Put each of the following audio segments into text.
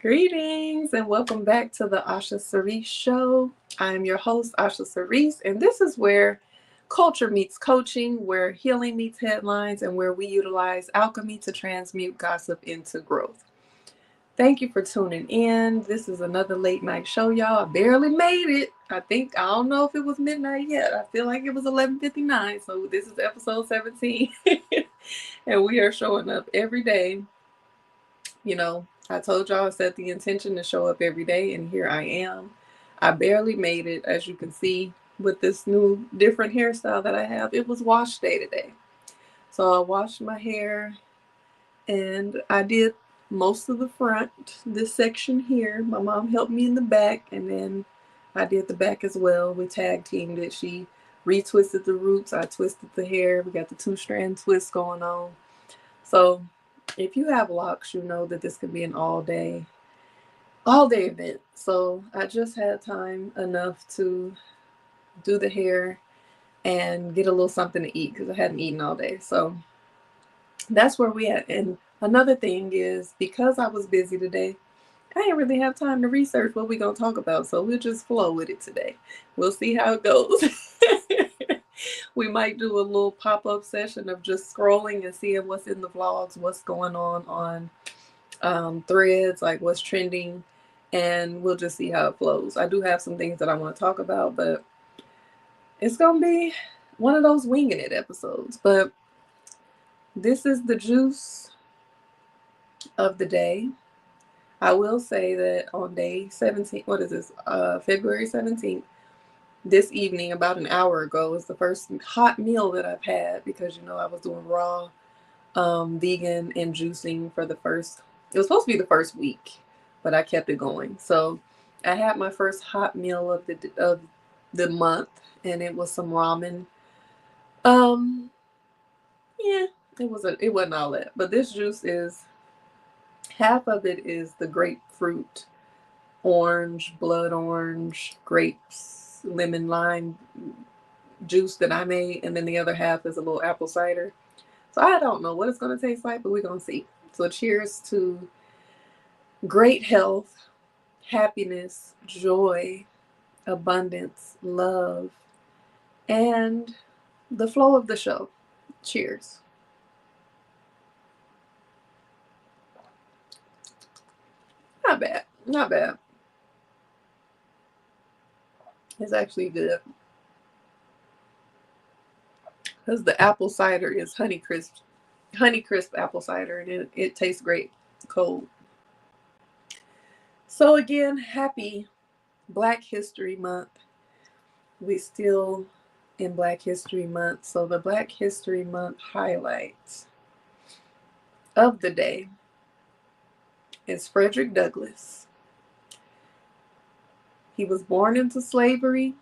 Greetings and welcome back to the Osha Cerese Show. I'm your host, Osha Cerese, and this is where culture meets coaching, where healing meets headlines, and where we utilize alchemy to transmute gossip into growth. Thank you for tuning in. This is another late night show, y'all. I barely made it. I don't know if it was midnight yet. I feel like it was 11:59, so this is episode 17. And we are showing up every day. I told y'all I set the intention to show up every day, and here I am. I barely made it, as you can see, with this new different hairstyle that I have. It was wash day today. So I washed my hair, and I did most of the front, this section here. My mom helped me in the back, and then I did the back as well. We tag teamed it. She retwisted the roots, I twisted the hair. We got the 2-strand twist going on. So if you have locks, you know that this could be an all day event. So I just had time enough to do the hair and get a little something to eat because I hadn't eaten all day. So that's where we at. And another thing is, because I was busy today, I didn't really have time to research what we're going to talk about. So we'll just flow with it today. We'll see how it goes. We might do a little pop-up session of just scrolling and seeing what's in the vlogs, what's going on threads, like what's trending, and we'll just see how it flows. I do have some things that I want to talk about, but it's going to be one of those winging it episodes. But this is the juice of the day. I will say that on day 17, what is this, February 17th, this evening, about an hour ago, was the first hot meal that I've had because, I was doing raw vegan and juicing for it was supposed to be the first week, but I kept it going. So I had my first hot meal of the month, and it was some ramen. Yeah, it wasn't all that, but this juice is, half of it is the grapefruit, orange, blood orange, grapes, lemon, lime juice that I made, and then the other half is a little apple cider. So I don't know what it's going to taste like, but we're going to see. So cheers to great health, happiness, joy, abundance, love, and the flow of the show. Cheers. Not bad. Not bad. It's actually good. Because the apple cider is Honey Crisp apple cider, and it tastes great cold. So again, happy Black History Month. We still in Black History Month. So the Black History Month highlights of the day is Frederick Douglass. He was born into slavery,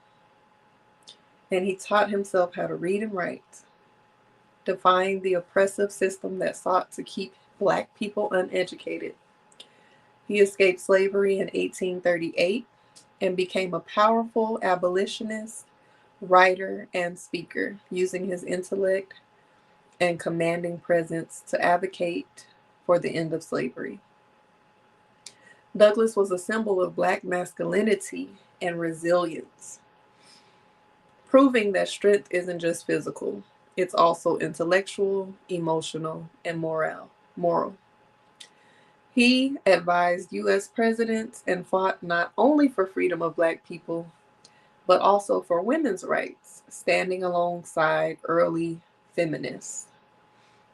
and he taught himself how to read and write, defying the oppressive system that sought to keep Black people uneducated. He escaped slavery in 1838 and became a powerful abolitionist, writer, and speaker, using his intellect and commanding presence to advocate for the end of slavery. Douglass was a symbol of Black masculinity and resilience, proving that strength isn't just physical, it's also intellectual, emotional, and moral. He advised U.S. presidents and fought not only for freedom of Black people, but also for women's rights, standing alongside early feminists.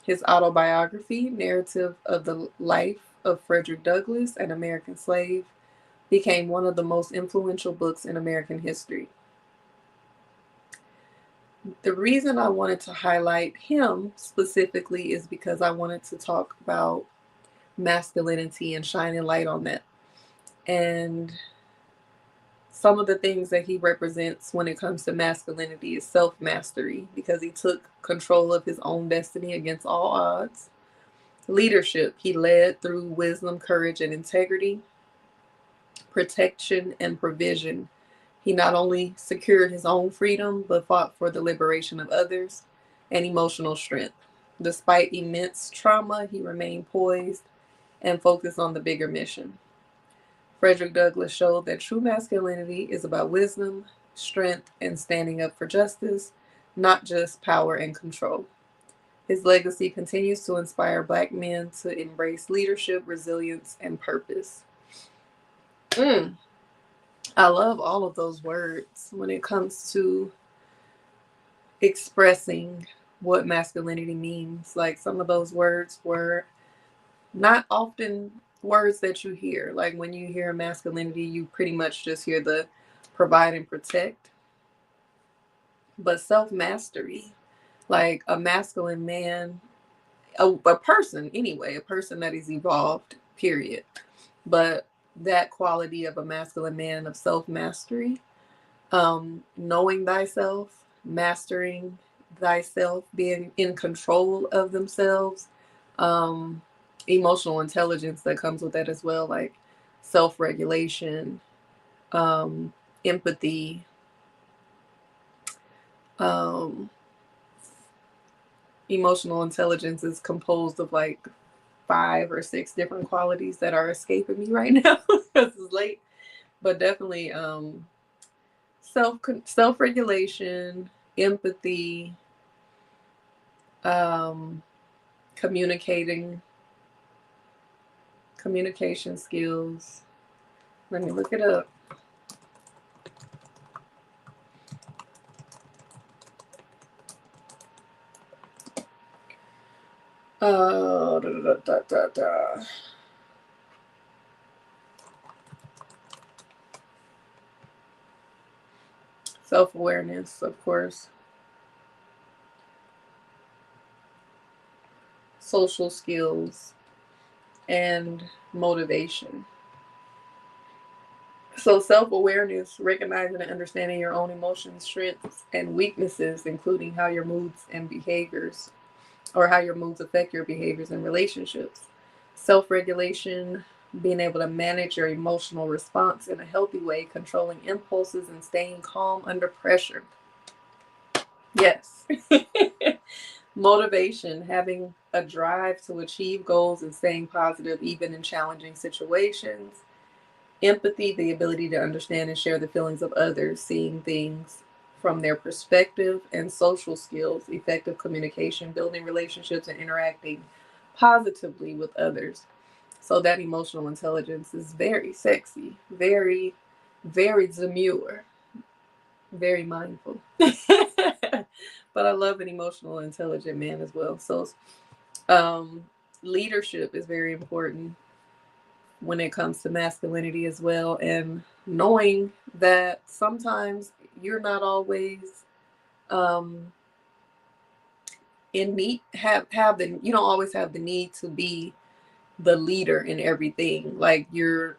His autobiography, Narrative of the Life of Frederick Douglass, an American Slave, became one of the most influential books in American history. The reason I wanted to highlight him specifically is because I wanted to talk about masculinity and shining light on that. And some of the things that he represents when it comes to masculinity is self-mastery, because he took control of his own destiny against all odds. Leadership, he led through wisdom, courage, and integrity. Protection and provision, he not only secured his own freedom, but fought for the liberation of others. And emotional strength. Despite immense trauma, he remained poised and focused on the bigger mission. Frederick Douglass showed that true masculinity is about wisdom, strength, and standing up for justice, not just power and control. His legacy continues to inspire Black men to embrace leadership, resilience, and purpose. I love all of those words when it comes to expressing what masculinity means. Like, some of those words were not often words that you hear. Like, when you hear masculinity, you pretty much just hear the provide and protect. But self-mastery, like a masculine man, a person anyway, a person that is evolved, period. But that quality of a masculine man of self-mastery, knowing thyself, mastering thyself, being in control of themselves, emotional intelligence that comes with that as well, like self-regulation, empathy, emotional intelligence is composed of like 5 or 6 different qualities that are escaping me right now because it's late. But definitely self-regulation, empathy, communication skills. Let me look it up. Self-awareness, of course. Social skills and motivation. So self-awareness, recognizing and understanding your own emotions, strengths, and weaknesses, including how your moods and behaviors, or how your moods affect your behaviors and relationships. Self-regulation, being able to manage your emotional response in a healthy way, controlling impulses and staying calm under pressure. Yes. Motivation, having a drive to achieve goals and staying positive even in challenging situations. Empathy, the ability to understand and share the feelings of others, seeing things from their perspective. And social skills, effective communication, building relationships, and interacting positively with others. So that emotional intelligence is very sexy, very, very demure, very mindful. But I love an emotional, intelligent man as well. So leadership is very important when it comes to masculinity as well, and knowing that sometimes you're not always in need, you don't always have the need to be the leader in everything. Like, you're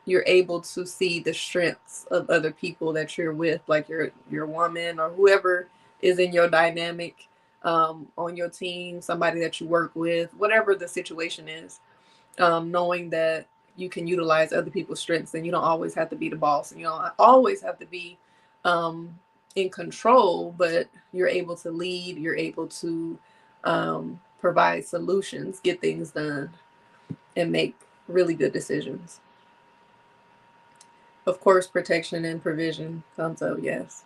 able to see the strengths of other people that you're with, like your woman or whoever is in your dynamic, on your team, somebody that you work with, whatever the situation is. Knowing that you can utilize other people's strengths, and you don't always have to be the boss, and you don't always have to be in control, but you're able to lead, you're able to provide solutions, get things done, and make really good decisions. Of course, protection and provision comes up, yes.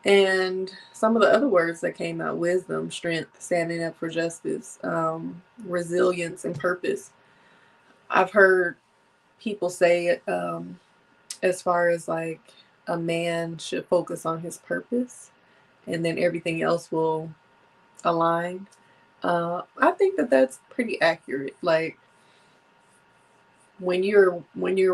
And some of the other words that came out: wisdom, strength, standing up for justice, resilience, and purpose. I've heard people say it, as far as like a man should focus on his purpose and then everything else will align. I think that that's pretty accurate. Like, when you're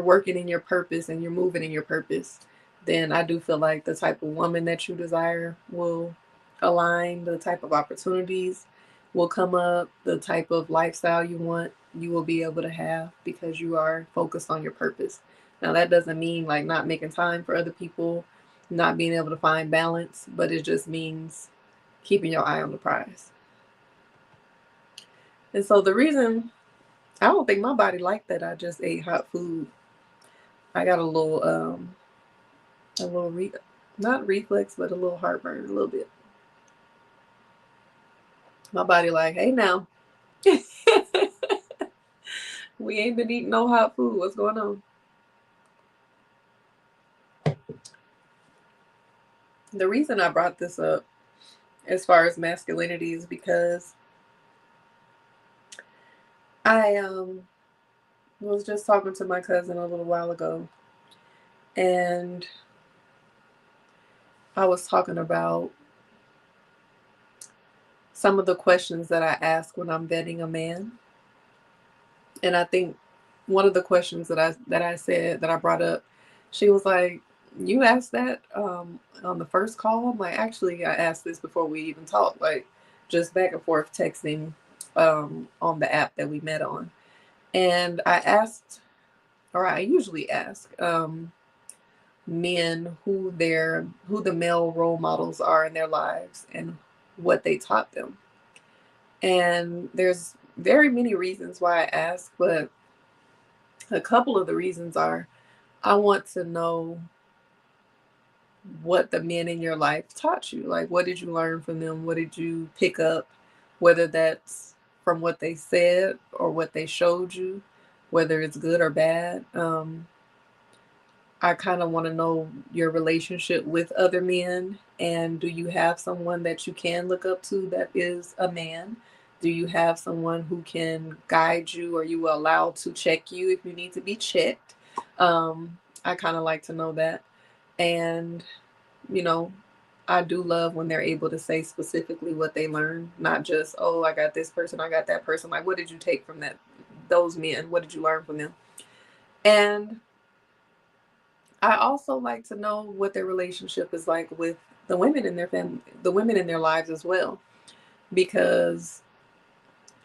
working in your purpose and you're moving in your purpose, then I do feel like the type of woman that you desire will align, the type of opportunities will come up, the type of lifestyle you want, you will be able to have because you are focused on your purpose. Now, that doesn't mean like not making time for other people, not being able to find balance, but it just means keeping your eye on the prize. And so the reason I don't think my body liked that I just ate hot food. I got a little not reflex, but a little heartburn, a little bit. My body like, hey now. We ain't been eating no hot food. What's going on? The reason I brought this up as far as masculinity is because I was just talking to my cousin a little while ago, and I was talking about some of the questions that I ask when I'm vetting a man. And I think one of the questions that I said that I brought up, she was like, "You asked that on the first call?" I'm like, "Actually, I asked this before we even talked, like just back and forth texting on the app that we met on." And I asked, or I usually ask, men who the male role models are in their lives and what they taught them. And there's very many reasons why I ask, but a couple of the reasons are I want to know what the men in your life taught you. Like, what did you learn from them? What did you pick up? Whether that's from what they said or what they showed you, whether it's good or bad. I kind of want to know your relationship with other men. And do you have someone that you can look up to that is a man? Do you have someone who can guide you, or you are allowed to check you if you need to be checked? I kind of like to know that. And, you know, I do love when they're able to say specifically what they learned, not just, oh, I got this person, I got that person. Like, what did you take from those men? What did you learn from them? And I also like to know what their relationship is like with the women in their family, the women in their lives as well. Because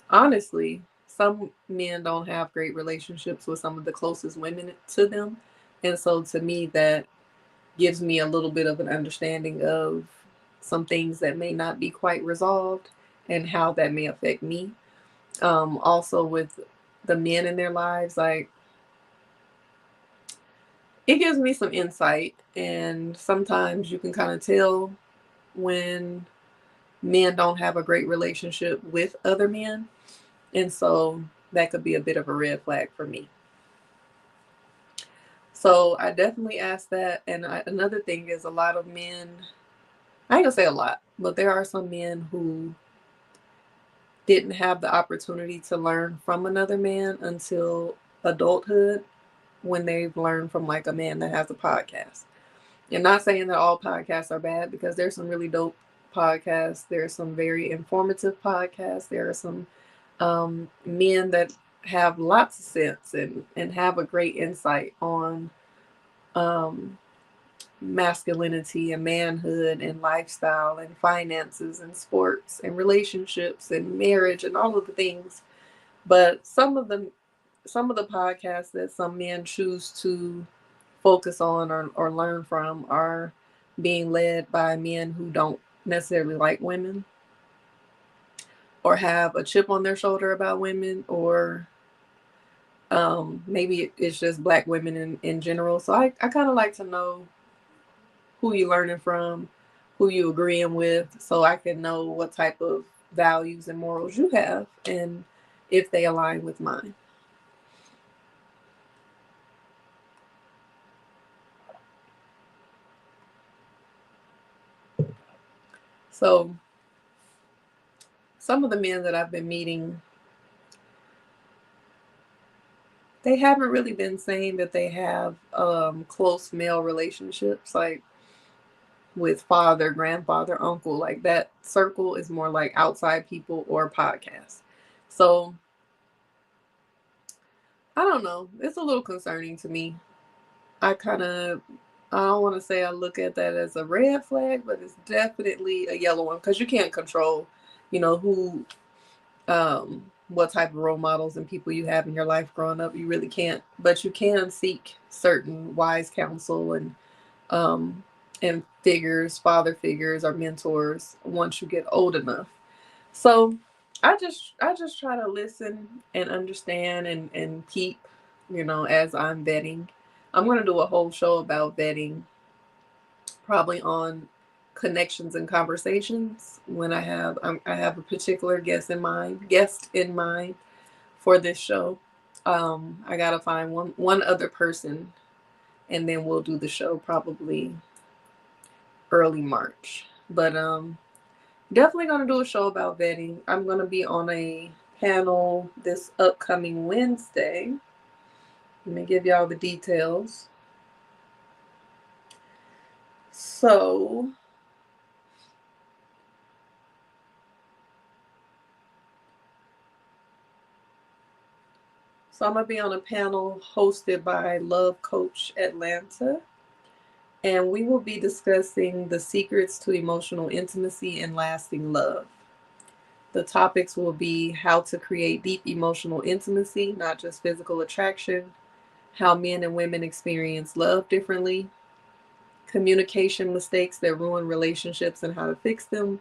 honestly, some men don't have great relationships with some of the closest women to them. And so to me, that gives me a little bit of an understanding of some things that may not be quite resolved and how that may affect me. Also, with the men in their lives, like, it gives me some insight. And sometimes you can kind of tell when men don't have a great relationship with other men. And so that could be a bit of a red flag for me. So I definitely ask that. And another thing is, a lot of men, I ain't gonna say a lot, but there are some men who didn't have the opportunity to learn from another man until adulthood, when they've learned from like a man that has a podcast. And not saying that all podcasts are bad, because there's some really dope podcasts. There's some very informative podcasts. There are some men that have lots of sense and have a great insight on um, masculinity and manhood and lifestyle and finances and sports and relationships and marriage and all of the things. But some of the podcasts that some men choose to focus on or learn from are being led by men who don't necessarily like women, or have a chip on their shoulder about women, or maybe it's just black women in general. So I kind of like to know who you're learning from, who you agreeing with, so I can know what type of values and morals you have and if they align with mine. So some of the men that I've been meeting, they haven't really been saying that they have close male relationships, like with father, grandfather, uncle. Like, that circle is more like outside people or podcasts. So I don't know. It's a little concerning to me. I kind of, I don't want to say I look at that as a red flag, but it's definitely a yellow one, because you can't control, who, what type of role models and people you have in your life growing up. You really can't, but you can seek certain wise counsel um, and figures, father figures or mentors once you get old enough. So I just try to listen and understand and peep, as I'm vetting. I'm gonna do a whole show about vetting, probably on connections and conversations, when I have a particular guest in mind for this show. I gotta find one other person, and then we'll do the show probably early March. But definitely gonna do a show about vetting. I'm gonna be on a panel this upcoming Wednesday. Let me give y'all the details. So I'm gonna be on a panel hosted by Love Coach Atlanta, and we will be discussing the secrets to emotional intimacy and lasting love. The topics will be how to create deep emotional intimacy, not just physical attraction, how men and women experience love differently, communication mistakes that ruin relationships and how to fix them,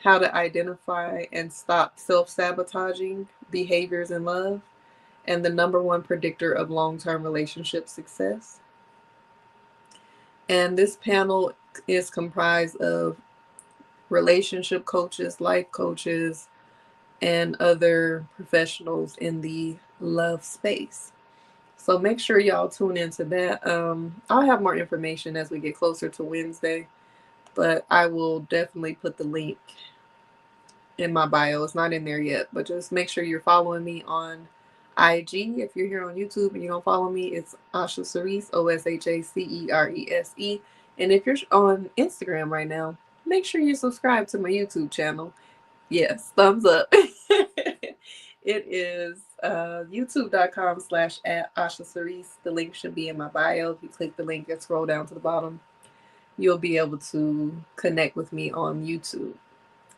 how to identify and stop self-sabotaging behaviors in love, and the number one predictor of long-term relationship success. And this panel is comprised of relationship coaches, life coaches, and other professionals in the love space. So make sure y'all tune into that. I'll have more information as we get closer to Wednesday, but I will definitely put the link in my bio. It's not in there yet, but just make sure you're following me on IG. If you're here on YouTube and you don't follow me, it's Osha Cerese, OSHACERESE. And if you're on Instagram right now, make sure you subscribe to my YouTube channel. Yes, thumbs up. It is youtube.com/@Osha Cerese. The link should be in my bio. If you click the link and scroll down to the bottom, you'll be able to connect with me on YouTube.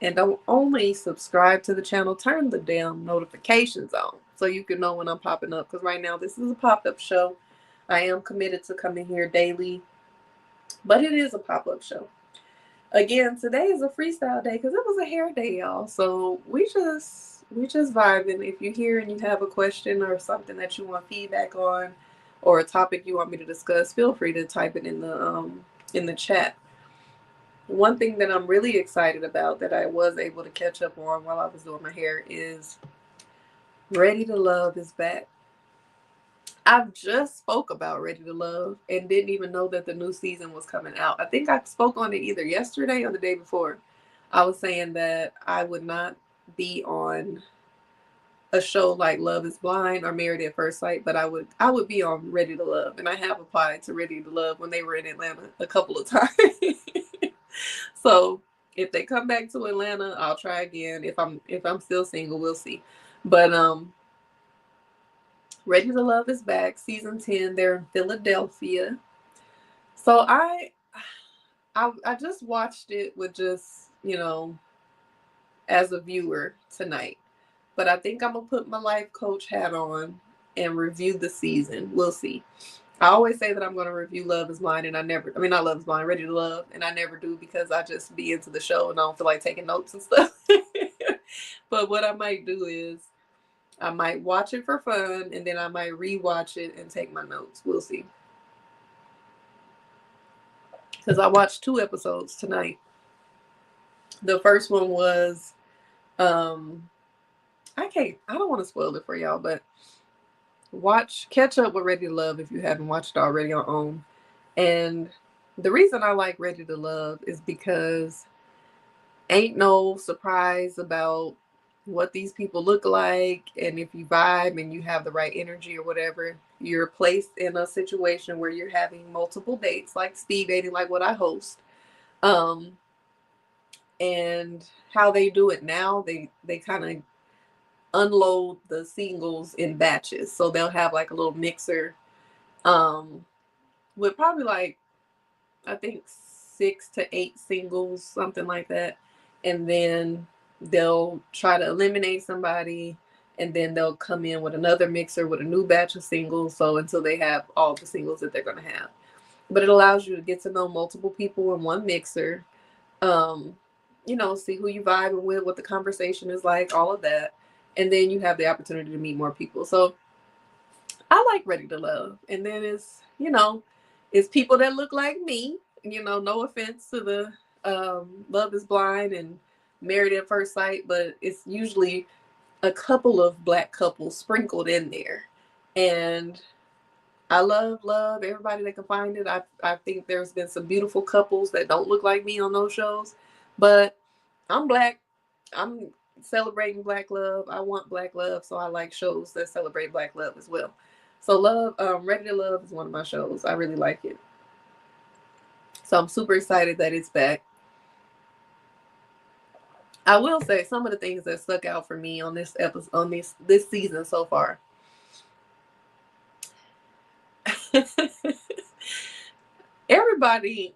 And don't only subscribe to the channel, turn the damn notifications on so you can know when I'm popping up. Because right now, this is a pop-up show. I am committed to coming here daily, but it is a pop-up show. Again, today is a freestyle day because it was a hair day, y'all. So we just vibing. If you're here and you have a question or something that you want feedback on, or a topic you want me to discuss, feel free to type it in the chat. One thing that I'm really excited about that I was able to catch up on while I was doing my hair is Ready to Love is back. I've just spoke about Ready to Love and didn't even know that the new season was coming out. I think I spoke on it either yesterday or the day before. I was saying that I would not be on a show like Love is Blind or Married at First Sight, but I would be on Ready to Love. And I have applied to Ready to Love when they were in Atlanta a couple of times. So if they come back to Atlanta, I'll try again. If I'm still single, we'll see. But Ready to Love is back, season 10. They're in Philadelphia. So I just watched it with just, as a viewer tonight. But I think I'm gonna put my life coach hat on and review the season. We'll see. I always say that I'm going to review Love is Blind, and not Love is Blind, Ready to Love, and I never do because I just be into the show and I don't feel like taking notes and stuff. But what I might do is I might watch it for fun, and then I might rewatch it and take my notes. We'll see. Because I watched 2 episodes tonight. The first one was, I don't want to spoil it for y'all, but catch up with Ready to Love if you haven't watched it already on OWN. And the reason I like Ready to Love is because ain't no surprise about what these people look like. And if you vibe and you have the right energy or whatever, you're placed in a situation where you're having multiple dates, like speed dating, like what I host. And how they do it now, they kind of unload the singles in batches. So they'll have like a little mixer with probably like, I think 6 to 8 singles, something like that. And then they'll try to eliminate somebody, and then they'll come in with another mixer with a new batch of singles. So until they have all the singles that they're going to have. But it allows you to get to know multiple people in one mixer. See who you vibing with, what the conversation is like, all of that. And then you have the opportunity to meet more people. So I like Ready to Love. And then it's people that look like me. No offense to the Love is Blind and Married at First Sight, but it's usually a couple of Black couples sprinkled in there. And I love everybody that can find it. I think there's been some beautiful couples that don't look like me on those shows, but I'm Black. I'm celebrating Black love. I want Black love, so I like shows that celebrate Black love as well. So Ready to Love is one of my shows. I really like it. So I'm super excited that it's back. I will say some of the things that stuck out for me on this episode, on this season so far. everybody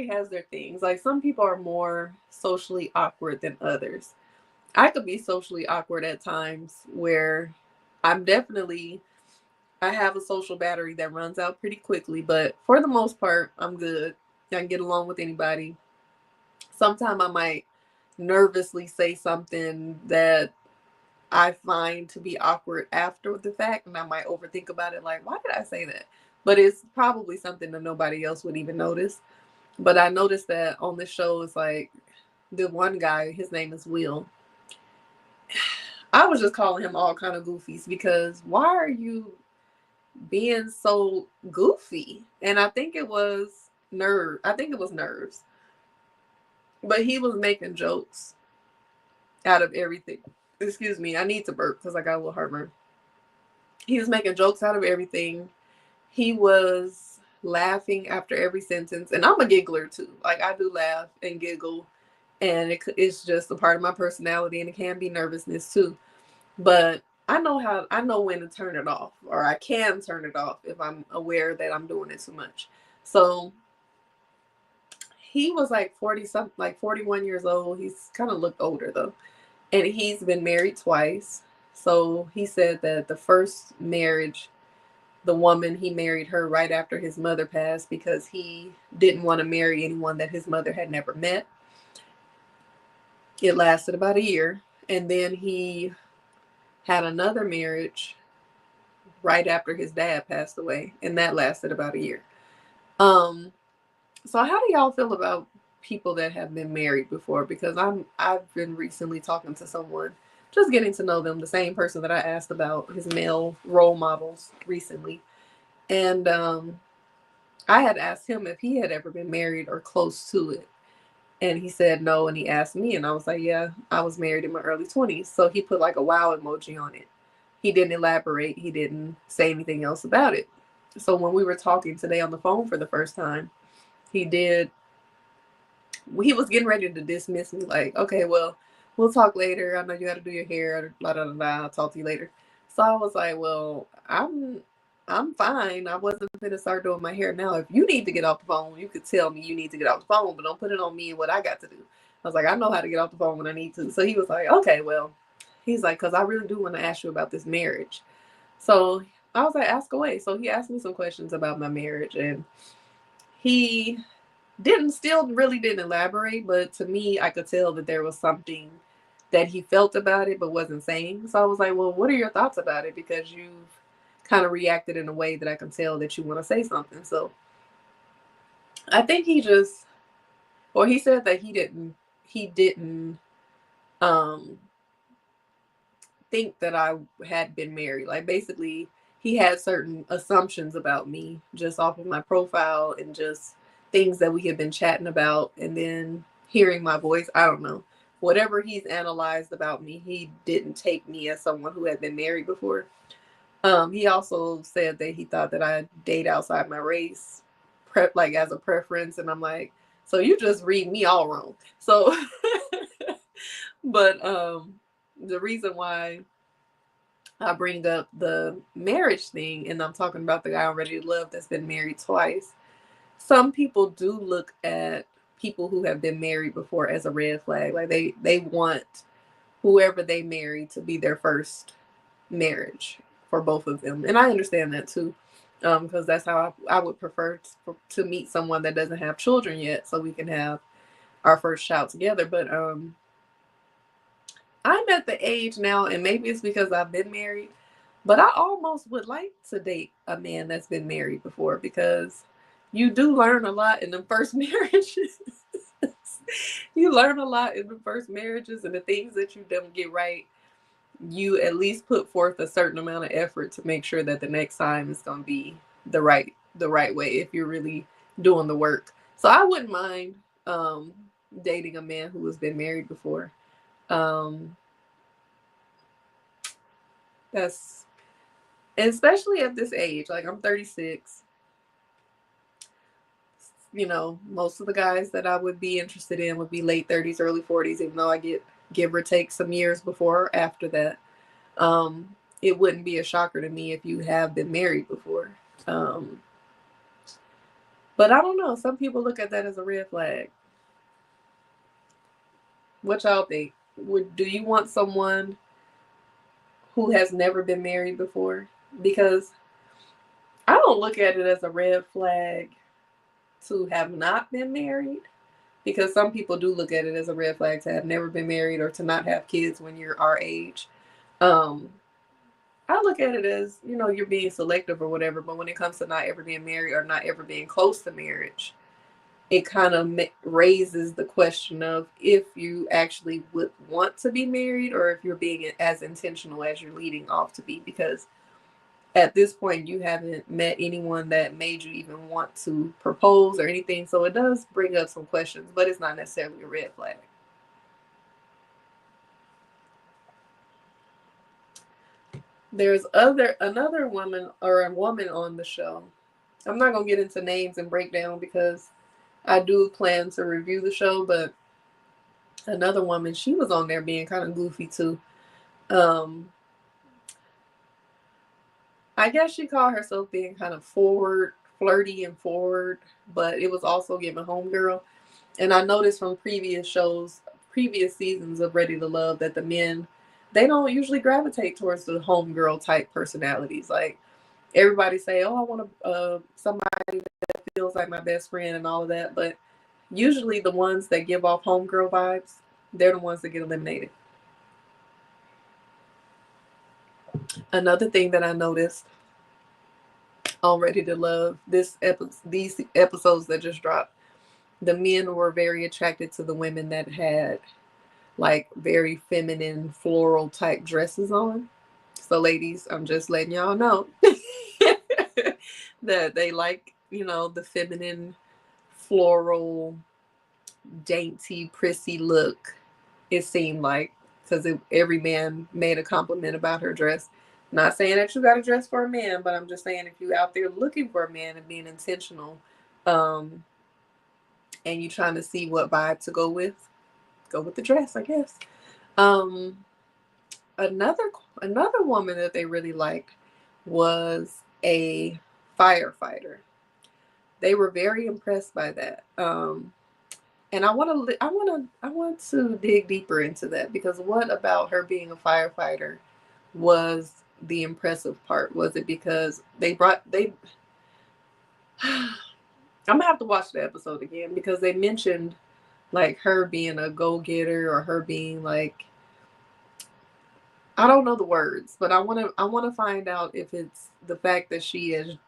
has their things. Like, some people are more socially awkward than others. I could be socially awkward at times where I have a social battery that runs out pretty quickly, but for the most part, I'm good. I can get along with anybody. Sometimes I might nervously say something that I find to be awkward after the fact, and I might overthink about it, like, why did I say that? But it's probably something that nobody else would even notice. But I noticed that on this show, it's like the one guy, his name is Will. I was just calling him all kind of goofies because why are you being so goofy? And I think it was nerves. But he was making jokes out of everything. Excuse me, I need to burp because I got a little heartburn. He was making jokes out of everything. He was laughing after every sentence. And I'm a giggler too. Like, I do laugh and giggle. And it's just a part of my personality. And it can be nervousness too. But I know when to turn it off. Or I can turn it off if I'm aware that I'm doing it too much. So he was like 40 something, like 41 years old. He's kind of looked older though. And he's been married twice. So he said that the first marriage, the woman, he married her right after his mother passed because he didn't want to marry anyone that his mother had never met. It lasted about a year. And then he had another marriage right after his dad passed away. And that lasted about a year. So how do y'all feel about people that have been married before? Because I've been recently talking to someone, just getting to know them, the same person that I asked about his male role models recently. And I had asked him if he had ever been married or close to it. And he said no, and he asked me, and I was like, yeah, I was married in my early 20s. So he put like a wow emoji on it. He didn't elaborate. He didn't say anything else about it. So when we were talking today on the phone for the first time, he was getting ready to dismiss me, like, okay, well, we'll talk later. I know you got to do your hair, blah, blah, blah, I'll talk to you later. So I was like, well, I'm fine. I wasn't going to start doing my hair now. If you need to get off the phone, you could tell me you need to get off the phone, but don't put it on me and what I got to do. I was like, I know how to get off the phone when I need to. So he was like, okay, well, he's like, because I really do want to ask you about this marriage. So I was like, ask away. So he asked me some questions about my marriage, and he didn't elaborate, but to me, I could tell that there was something that he felt about it but wasn't saying. So I was like, well, what are your thoughts about it? Because you've kind of reacted in a way that I can tell that you want to say something. So I think he said that he didn't um think that I had been married. Like, basically, he had certain assumptions about me just off of my profile and just things that we had been chatting about, and then hearing my voice. I don't know. Whatever he's analyzed about me, he didn't take me as someone who had been married before. He also said that he thought that I date outside my race, like as a preference, and I'm like, so you just read me all wrong. So, but the reason why I bring up the marriage thing, and I'm talking about the guy I'm ready to love that's been married twice. Some people do look at people who have been married before as a red flag. Like, they want whoever they marry to be their first marriage for both of them. And I understand that too, because that's how I would prefer to meet someone that doesn't have children yet, so we can have our first child together. But I'm at the age now, and maybe it's because I've been married, but I almost would like to date a man that's been married before, because you do learn a lot in the first marriages. You learn a lot in the first marriages, and the things that you don't get right you at least put forth a certain amount of effort to make sure that the next time is going to be the right way if you're really doing the work. So I wouldn't mind dating a man who has been married before. Um, that's especially at this age. Like, I'm 36. Most of the guys that I would be interested in would be late 30s, early 40s, even though I get give or take some years before or after that. It wouldn't be a shocker to me if you have been married before. Um, but I don't know. Some people look at that as a red flag. What y'all think? Do you want someone who has never been married before? Because I don't look at it as a red flag to have not been married, because some people do look at it as a red flag to have never been married or to not have kids when you're our age. Um, I look at it as, you're being selective or whatever, but when it comes to not ever being married or not ever being close to marriage, it kind of raises the question of if you actually would want to be married or if you're being as intentional as you're leading off to be, because at this point you haven't met anyone that made you even want to propose or anything. So it does bring up some questions, but it's not necessarily a red flag. There's another woman or a woman on the show. I'm not gonna get into names and breakdown because I do plan to review the show, but another woman, she was on there being kind of goofy too. Um, I guess she called herself being kind of forward, flirty and forward, but it was also giving homegirl. And I noticed from previous shows, previous seasons of Ready to Love, that the men, they don't usually gravitate towards the homegirl type personalities. Like, everybody say, "Oh, I want somebody that feels like my best friend," and all of that. But usually, the ones that give off homegirl vibes, they're the ones that get eliminated. Another thing that I noticed on Ready to Love, these episodes that just dropped, the men were very attracted to the women that had like very feminine floral type dresses on. So ladies, I'm just letting y'all know that they like, the feminine floral dainty prissy look. It seemed like, because every man made a compliment about her dress. Not saying that you got to dress for a man, but I'm just saying if you out there looking for a man and being intentional, um, and you trying to see what vibe to go with the dress, I guess. Um, another woman that they really liked was a firefighter. They were very impressed by that. And I want to dig deeper into that, because what about her being a firefighter was the impressive part? Was it because they I'm gonna have to watch the episode again, because they mentioned like her being a go-getter, or her being like, I don't know the words, but I want to find out if it's the fact that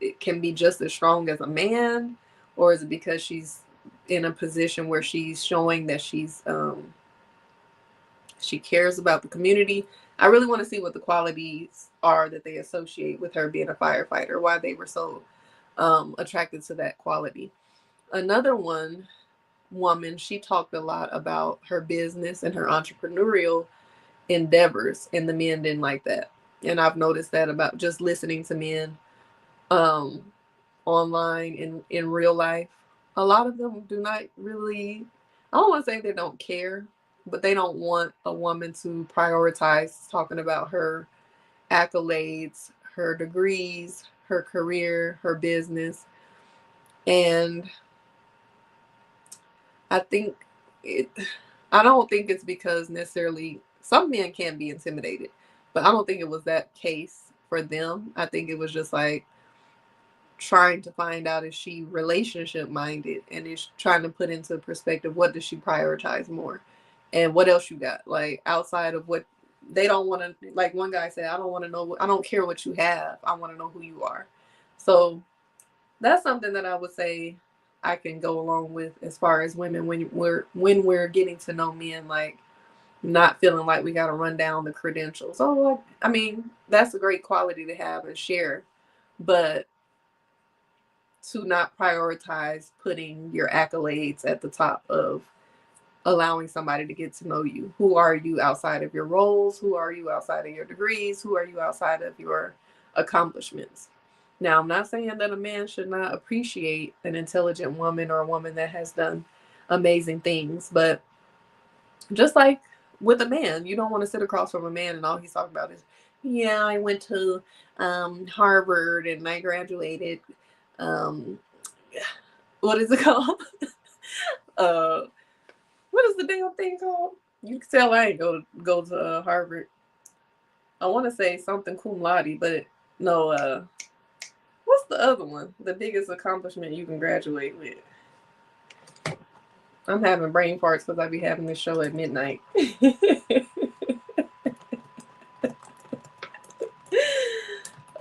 it can be just as strong as a man, or is it because she's in a position where she's showing that she cares about the community. I really want to see what the qualities are that they associate with her being a firefighter, why they were so attracted to that quality. Another woman, she talked a lot about her business and her entrepreneurial endeavors, and the men didn't like that. And I've noticed that about just listening to men um, online in real life. A lot of them do not really, I don't want to say they don't care, but they don't want a woman to prioritize talking about her accolades, her degrees, her career, her business. And I think it, I don't think it's because necessarily some men can be intimidated, but I don't think it was that case for them. I think it was just like trying to find out, is she relationship minded, and is trying to put into perspective, what does she prioritize more, and what else you got, like outside of what they don't want to, like one guy said, I don't want to know, I don't care what you have, I want to know who you are. So that's something that I would say I can go along with as far as women, when we're getting to know men, like not feeling like we got to run down the credentials. Oh, I mean, that's a great quality to have and share, but to not prioritize putting your accolades at the top of allowing somebody to get to know you. Who are you outside of your roles? Who are you outside of your degrees? Who are you outside of your accomplishments? Now, I'm not saying that a man should not appreciate an intelligent woman or a woman that has done amazing things, but just like with a man, you don't want to sit across from a man and all he's talking about is, yeah, I went to Harvard and I graduated. Um, what is it called? uh, what is the damn thing called? You can tell I ain't go to Harvard. I want to say something cum laude, but no. What's the other one? The biggest accomplishment you can graduate with. I'm having brain farts because I be having this show at midnight.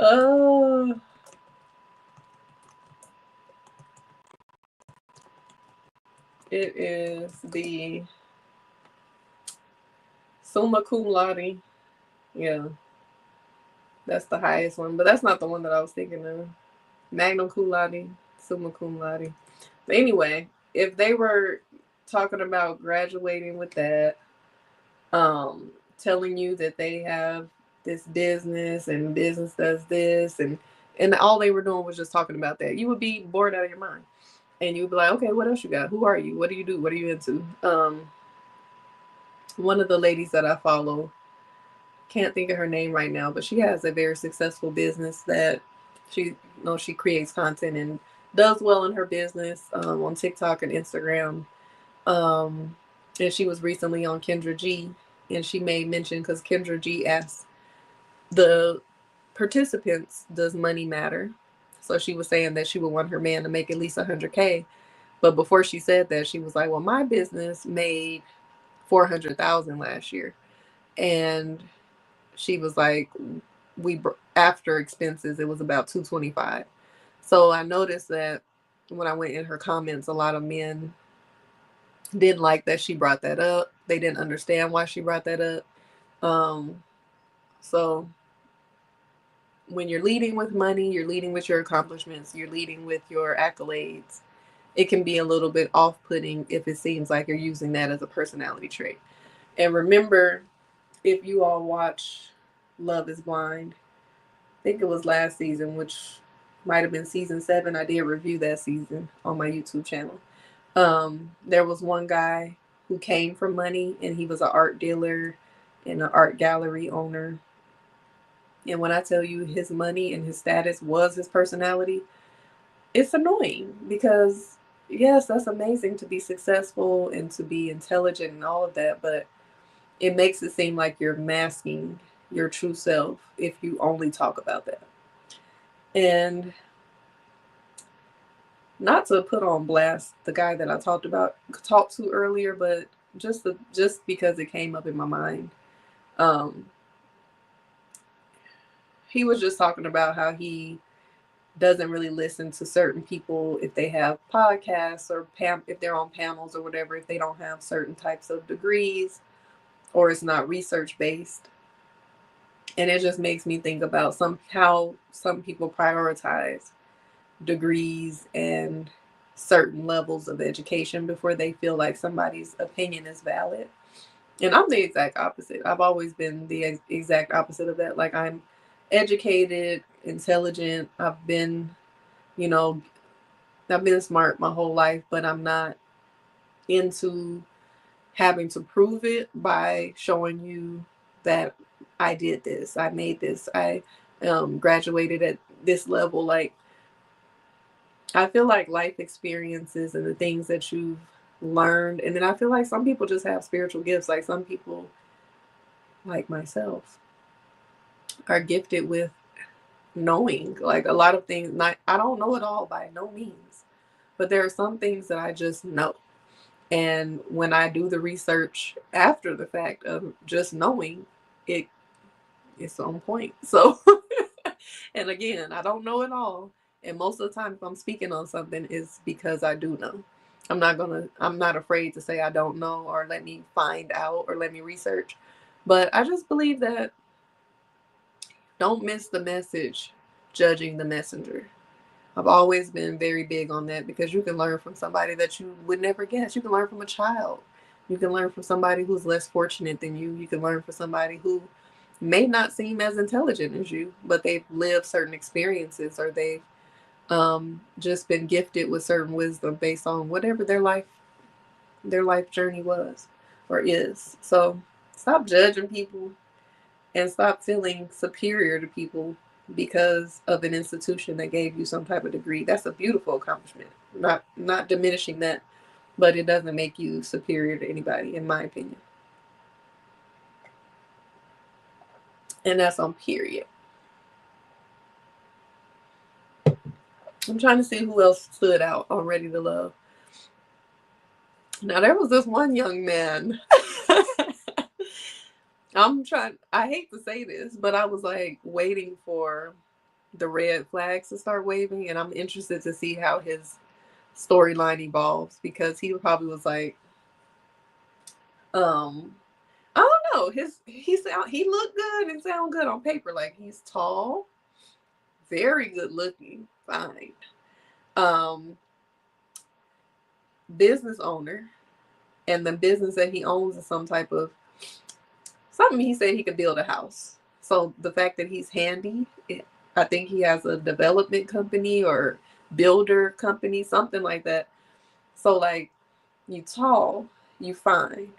Oh, it is the summa cum laude. Yeah, that's the highest one, but that's not the one that I was thinking of. Magna cum laude, summa cum laude. But anyway, if they were talking about graduating with that, telling you that they have this business and business does this and all they were doing was just talking about that, you would be bored out of your mind. And you'd be like, okay, what else you got? Who are you? What do you do? What are you into? One of the ladies that I follow, can't think of her name right now, but she has a very successful business that she creates content and does well in her business on TikTok and Instagram. Um, and she was recently on Kendra G, and she made mention because Kendra G asked the participants, "Does money matter?" So she was saying that she would want her man to make at least 100K. But before she said that, she was like, "Well, my business made 400,000 last year," and she was like, "We after expenses, it was about 225." So I noticed that when I went in her comments, a lot of men didn't like that she brought that up. They didn't understand why she brought that up. So when you're leading with money, you're leading with your accomplishments, you're leading with your accolades, it can be a little bit off-putting if it seems like you're using that as a personality trait. And remember, if you all watch Love is Blind, I think it was last season, which might have been season 7. I did review that season on my YouTube channel. There was one guy who came from money, and he was an art dealer and an art gallery owner. And when I tell you his money and his status was his personality, it's annoying because, yes, that's amazing to be successful and to be intelligent and all of that, but it makes it seem like you're masking your true self if you only talk about that. And not to put on blast the guy that I talked to earlier, but just because it came up in my mind. He was just talking about how he doesn't really listen to certain people if they have podcasts or if they're on panels or whatever, if they don't have certain types of degrees or it's not research based. And it just makes me think about how some people prioritize degrees and certain levels of education before they feel like somebody's opinion is valid. And I'm the exact opposite. I've always been the exact opposite of that. Like, I'm educated, intelligent. I've been smart my whole life, but I'm not into having to prove it by showing you that I did this, I made this, I graduated at this level. Like, I feel like life experiences and the things that you've learned, and then I feel like some people just have spiritual gifts. Like, some people, like myself, are gifted with knowing like a lot of things. I don't know it all by no means, but there are some things that I just know. And when I do the research after the fact of just knowing it, it's on point. So, and again, I don't know it all. And most of the time, if I'm speaking on something, it's because I do know. I'm not afraid to say I don't know, or let me find out, or let me research. But I just believe that don't miss the message, judging the messenger. I've always been very big on that, because you can learn from somebody that you would never guess. You can learn from a child. You can learn from somebody who's less fortunate than you. You can learn from somebody who may not seem as intelligent as you, but they've lived certain experiences, or they've just been gifted with certain wisdom based on whatever their life journey was or is. So stop judging people and stop feeling superior to people because of an institution that gave you some type of degree. That's a beautiful accomplishment. Not diminishing that, but it doesn't make you superior to anybody, in my opinion. And that's on period. I'm trying to see who else stood out on Ready to Love. Now, there was this one young man. I hate to say this, but I was like waiting for the red flags to start waving, and I'm interested to see how his storyline evolves, because he probably was like, I don't know, he looked good and sound good on paper. Like, he's tall, very good looking, fine. Business owner, and the business that he owns is some type of something. He said he could build a house. So the fact that he's handy, I think he has a development company or builder company, something like that. So, like, you tall, you fine,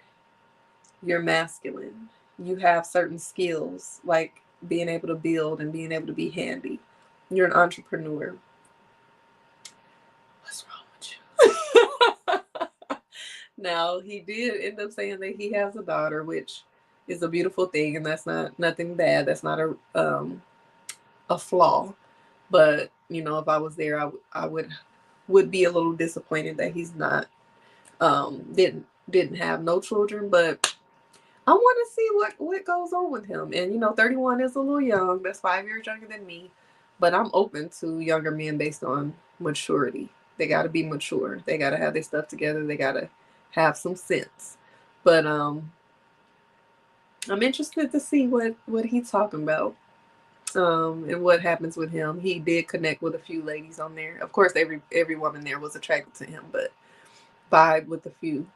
you're masculine, you have certain skills like being able to build and being able to be handy. You're an entrepreneur. What's wrong with you? Now, he did end up saying that he has a daughter, which is a beautiful thing, and that's not nothing bad. That's not a flaw. But if I was there, I would be a little disappointed that he's not didn't have no children. But I want to see what goes on with him. And 31 is a little young. That's 5 years younger than me. But I'm open to younger men based on maturity. They got to be mature. They got to have their stuff together. They got to have some sense. But I'm interested to see what he's talking about. And what happens with him. He did connect with a few ladies on there. Of course, every woman there was attracted to him, but vibe with a few.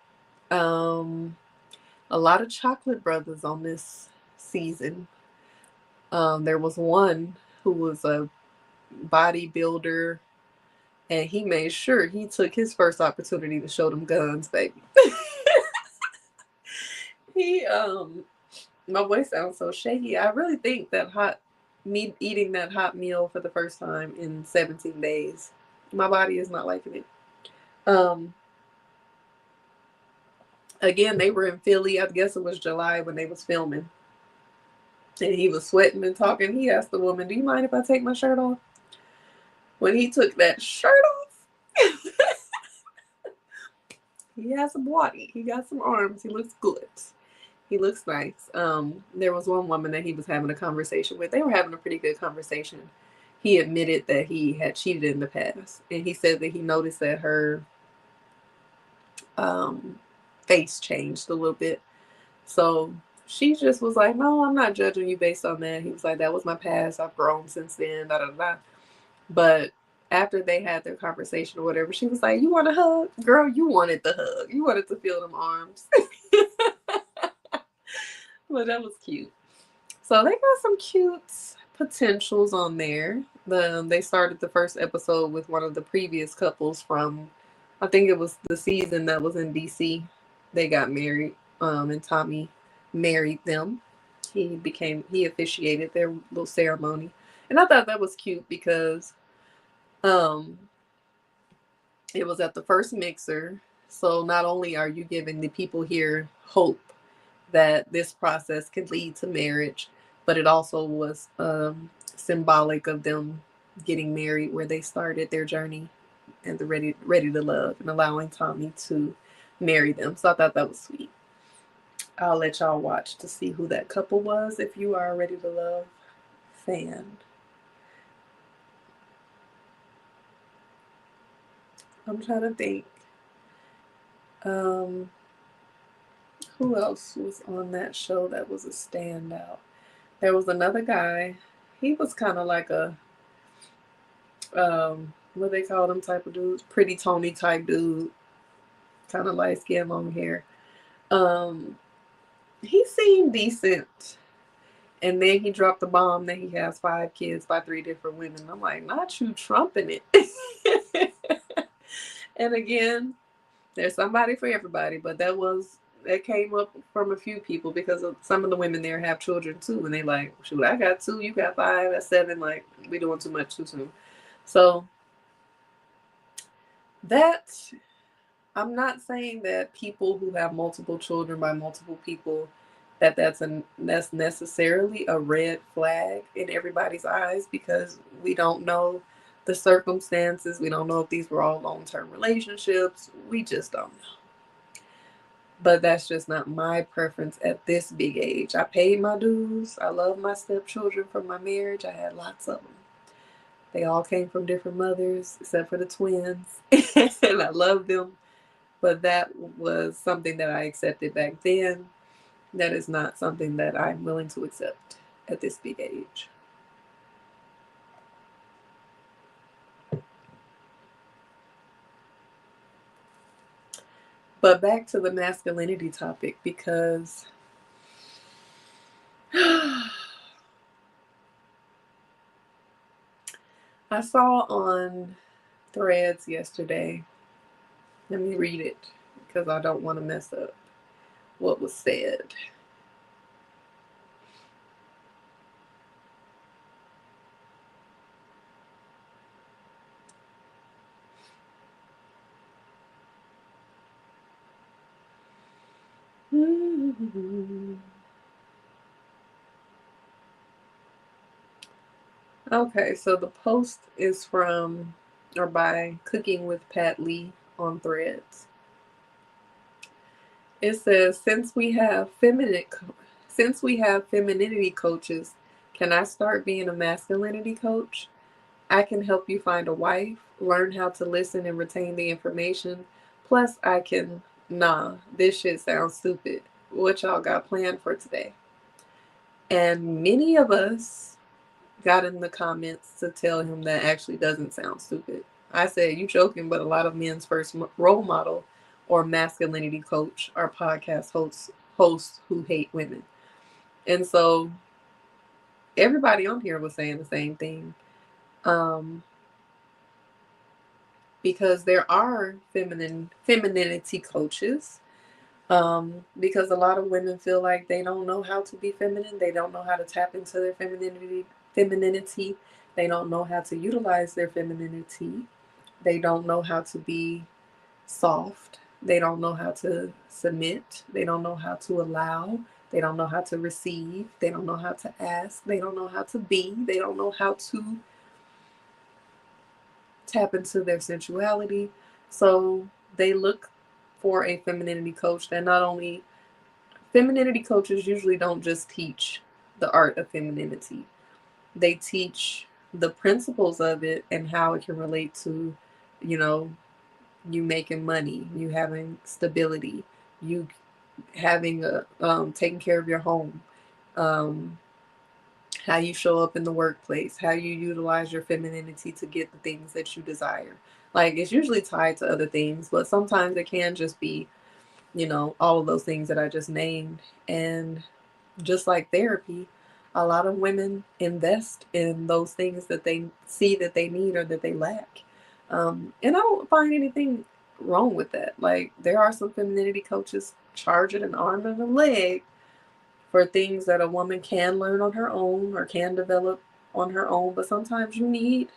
A lot of chocolate brothers on this season. There was one who was a bodybuilder, and he made sure he took his first opportunity to show them guns, baby. He My voice sounds so shaky. I really think that me eating that hot meal for the first time in 17 days, my body is not liking it. Again, they were in Philly. I guess it was July when they was filming. And he was sweating and talking. He asked the woman, "Do you mind if I take my shirt off?" When he took that shirt off, he has some body. He got some arms. He looks good. He looks nice. There was one woman that he was having a conversation with. They were having a pretty good conversation. He admitted that he had cheated in the past. And he said that he noticed that her face changed a little bit. So she just was like, "No, I'm not judging you based on that." He was like, "That was my past. I've grown since then, da da da." But after they had their conversation or whatever, she was like, "You want a hug? Girl, you wanted the hug. You wanted to feel them arms." But that was cute. So they got some cute potentials on there. They started the first episode with one of the previous couples from, I think it was the season that was in DC. They got married, and Tommy married them. He officiated their little ceremony, and I thought that was cute because um, it was at the first mixer. So not only are you giving the people here hope that this process could lead to marriage, but it also was symbolic of them getting married where they started their journey and the ready to love, and allowing Tommy to marry them. So I thought that was sweet. I'll let y'all watch to see who that couple was if you are a Ready to Love fan. I'm trying to think. Um, who else was on that show that was a standout? There was another guy. He was kind of like a what they call them type of dudes, pretty Tony type dude, kind of light skin, long hair. Um, he seemed decent, and then he dropped the bomb that he has 5 kids by 3 different women. I'm like, not you trumping it. And again, there's somebody for everybody, but that came up from a few people because of some of the women there have children too, and they like, shoot, I got 2, you got 5, that's 7. Like, we doing too much too soon. So that I'm not saying that people who have multiple children by multiple people that's necessarily a red flag in everybody's eyes, because we don't know the circumstances. We don't know if these were all long-term relationships. We just don't know. But that's just not my preference at this big age. I paid my dues. I love my stepchildren from my marriage. I had lots of them. They all came from different mothers, except for the twins. And I love them. But that was something that I accepted back then. That is not something that I'm willing to accept at this big age. But back to the masculinity topic, because I saw on Threads yesterday, let me read it because I don't want to mess up what was said. Okay, so the post is from or by Cooking with Pat Lee on Threads. It says, since we have femininity coaches, can I start being a masculinity coach? I can help you find a wife, learn how to listen and retain the information. Plus, this shit sounds stupid. What y'all got planned for today? And many of us got in the comments to tell him that actually doesn't sound stupid. I said, you joking, but a lot of men's first role model or masculinity coach are podcast hosts who hate women. And so everybody on here was saying the same thing. Because there are femininity coaches. Because a lot of women feel like they don't know how to be feminine. They don't know how to tap into their femininity. They don't know how to utilize their femininity. They don't know how to be soft. They don't know how to submit. They don't know how to allow. They don't know how to receive. They don't know how to ask. They don't know how to be. They don't know how to tap into their sensuality. So they look for a femininity coach that not only, femininity coaches usually don't just teach the art of femininity. They teach the principles of it and how it can relate to, you know, you making money, you having stability, you having taking care of your home, how you show up in the workplace, how you utilize your femininity to get the things that you desire. Like, it's usually tied to other things, but sometimes it can just be, all of those things that I just named. And just like therapy, a lot of women invest in those things that they see that they need or that they lack. And I don't find anything wrong with that. Like, there are some femininity coaches charging an arm and a leg for things that a woman can learn on her own or can develop on her own. But sometimes you need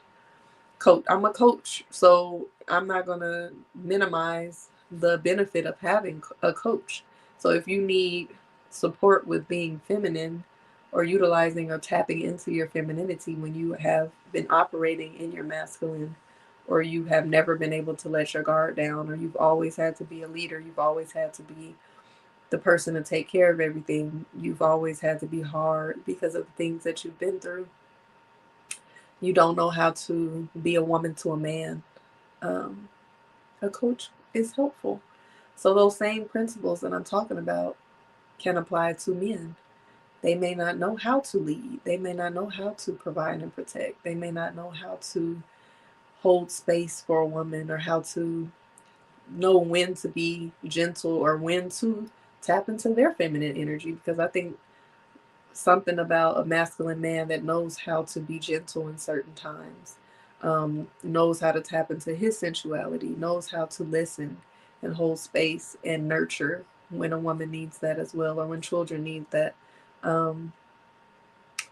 coach. I'm a coach, so I'm not going to minimize the benefit of having a coach. So if you need support with being feminine or utilizing or tapping into your femininity when you have been operating in your masculine, or you have never been able to let your guard down, or you've always had to be a leader, you've always had to be the person to take care of everything, you've always had to be hard because of the things that you've been through, you don't know how to be a woman to a man, a coach is helpful. So those same principles that I'm talking about can apply to men. They may not know how to lead. They may not know how to provide and protect. They may not know how to hold space for a woman, or how to know when to be gentle or when to tap into their feminine energy. Because I think something about a masculine man that knows how to be gentle in certain times, knows how to tap into his sensuality, knows how to listen and hold space and nurture when a woman needs that as well, or when children need that. Um,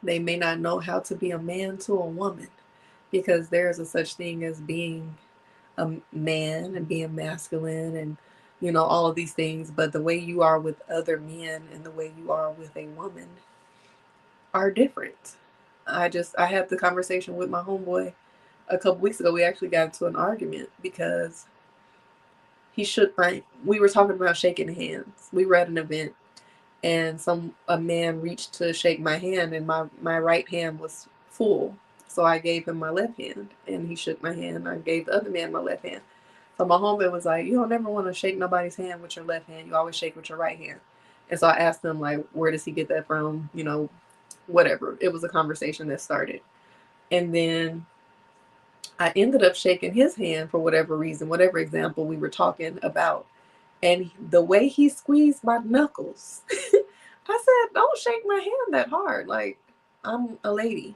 they may not know how to be a man to a woman, because there's a such thing as being a man and being masculine and all of these things, but the way you are with other men and the way you are with a woman are different. I had the conversation with my homeboy a couple weeks ago. We actually got into an argument because he shook my we were talking about shaking hands. We were at an event, and a man reached to shake my hand, and my right hand was full. So I gave him my left hand, and he shook my hand. I gave the other man my left hand. So my homeboy was like, "You don't never want to shake nobody's hand with your left hand. You always shake with your right hand." And so I asked him, like, where does he get that from? Whatever. It was a conversation that started. And then I ended up shaking his hand for whatever reason, whatever example we were talking about. And the way he squeezed my knuckles, I said, "Don't shake my hand that hard. Like, I'm a lady."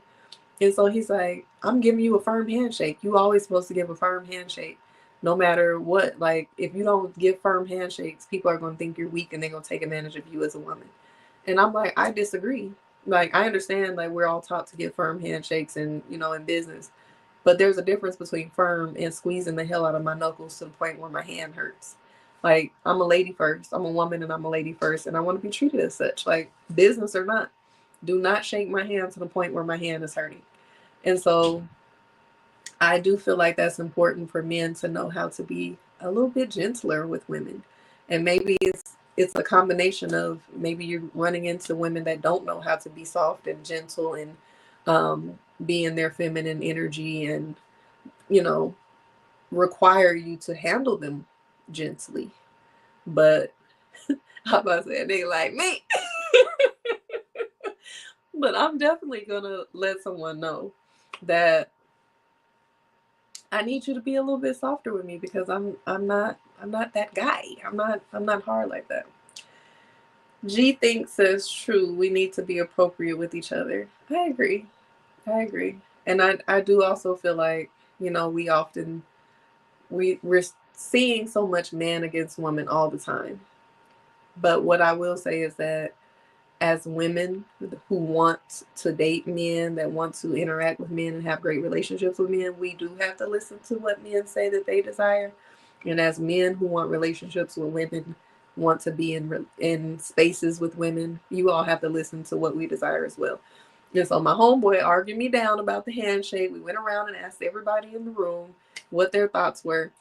And so he's like, "I'm giving you a firm handshake. You always supposed to give a firm handshake, no matter what. Like, if you don't give firm handshakes, people are going to think you're weak and they're going to take advantage of you as a woman." And I'm like, I disagree. Like, I understand, like, we're all taught to give firm handshakes and, in business. But there's a difference between firm and squeezing the hell out of my knuckles to the point where my hand hurts. Like, I'm a lady first. I'm a woman and I'm a lady first. And I want to be treated as such. Like, business or not. Do not shake my hand to the point where my hand is hurting. And so I do feel like that's important for men to know how to be a little bit gentler with women. And maybe it's a combination of, maybe you're running into women that don't know how to be soft and gentle and be in their feminine energy, and you know require you to handle them gently. But I'm about to say they like me. But I'm definitely gonna let someone know that I need you to be a little bit softer with me, because I'm not that guy. I'm not hard like that. G thinks says true. We need to be appropriate with each other. I agree. I agree. And I do also feel like, we often we're seeing so much man against woman all the time. But what I will say is that, as women who want to date men, that want to interact with men and have great relationships with men, we do have to listen to what men say that they desire. And as men who want relationships with women, want to be in spaces with women, you all have to listen to what we desire as well. And so my homeboy argued me down about the handshake. We went around and asked everybody in the room what their thoughts were.